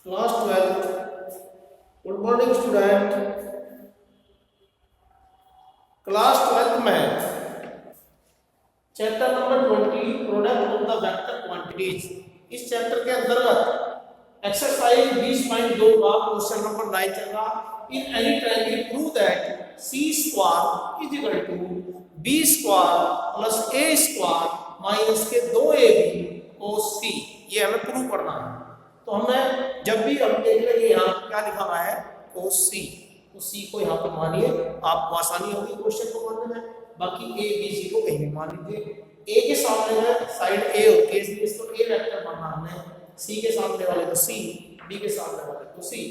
Class 12 good morning student. Class 12 math chapter number 20 product of the vector quantities. इस chapter के अंतर्गत exercise 20.2 का question number 9 चल रहा। In any triangle prove that c square is equal to b square plus a square minus के 2ab cos c। ये हमें prove करना है। तो हमें जब भी हम देख लेंगे यहाँ क्या लिखा हुआ है cos c, तो c को यहाँ पर मानिए, आपको आसानी होगी क्वेश्चन को मानने में। बाकी a b c को कहीं भी मान लीजिए। a के सामने में साइड a होती है इसलिए इसको a वेक्टर मानना हमने। c के सामने वाले को c, b के सामने वाले को c,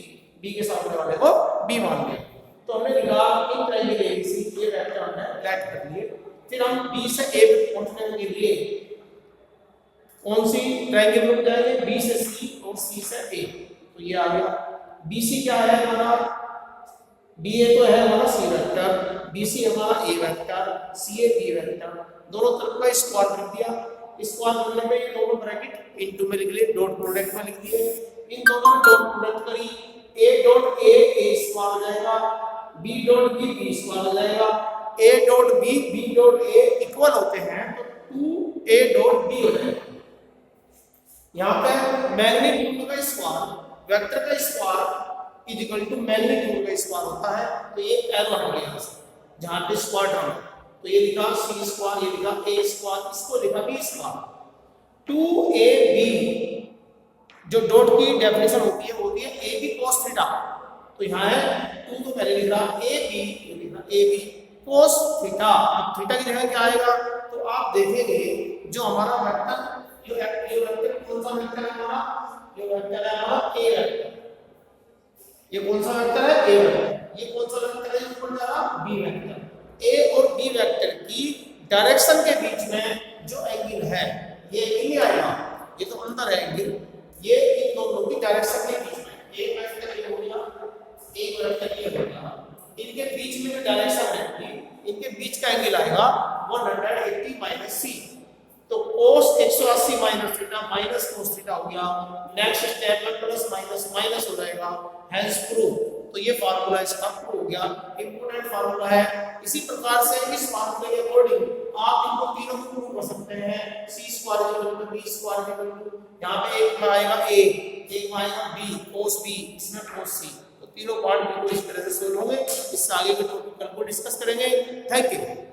b के सामने वाले को b मान लिया। तो हमने लिखा इन ट्रायंगल ABC ये वेक्टर हमने लेट कर लिए। फिर हम b से a पहुंचने के लिए कौन सी ट्रायंगल में जाएंगे, b से c और c से a। तो ये आ गया BC क्या है हमारा, BA तो है हमारा c वेक्टर, BC हमारा a vector, CA b vector. दोनों तरफ का स्क्वायर कर दिया। स्क्वायर करने में ये दोनों ब्रैकेट इनटू में लिख लिए, डॉट प्रोडक्ट में लिख दिए। इन दोनों में डॉट प्रोडक्ट करी, a डॉट a स्क्वायर हो जाएगा, b डॉट b स्क्वायर हो जाएगा, a dot b dot a equal होते हैं तो 2a डॉट b हो जाएगा। यहाँ पे मैग्नीट्यूड का स्क्वायर वेक्टर का square is equal to magnitude का स्क्वायर होता है। तो ये एरो हट गया जहाँ पे स्क्वायर टर्म, तो ये लिखा c स्क्वायर, ये लिखा a स्क्वायर, इसको लिखा b स्क्वायर। 2ab जो डॉट की डेफिनेशन होती है वो होती है ab cos थीटा। तो यहाँ है 2 तो पहले लिख रहा ab, ये लिखा ab cos थीटा। अब थीटा की जगह क्या आएगा, तो आप देखेंगे जो हमारा वेक्टर जो वेक्टर कौन सा वेक्टर है हमारा, जो वेक्टर है हमारा a वेक्टर। ये कौन सा वेक्टर है, a वेक्टर। ये कौन सा वेक्टर है, ऊपर जा रहा b वेक्टर। a और b वेक्टर की डायरेक्शन के बीच में जो एंगल है ये एंगल आएगा, ये तो अंतर है एंगल, ये इन दोनों की डायरेक्शन के बीच में एक वेक्टर ये हो गया, एक वेक्टर ये हो गया, इनके बीच में जो डायरेक्शन है इनके बीच का एंगल आएगा 180 माइनस c। तो cos 180 minus theta minus cos theta हो गया। नेक्स्ट स्टेप में प्लस माइनस माइनस हो जाएगा, हेंस प्रूव। तो ये फार्मूला इसका प्रूव हो गया, इंपॉर्टेंट फार्मूला है। इसी प्रकार से इस फार्मूले के अकॉर्डिंग आप इनको तीनों को प्रूव कर सकते हैं। c square equal to b square equal to, यहां पे एक में आएगा a, एक में आएगा b cos b, इसमें cos c। तो तीनों पार्ट बिल्कुल इस तरह से सोल्व होंगे। इससे आगे के टॉपिक कल को डिस्कस करेंगे। Thank you.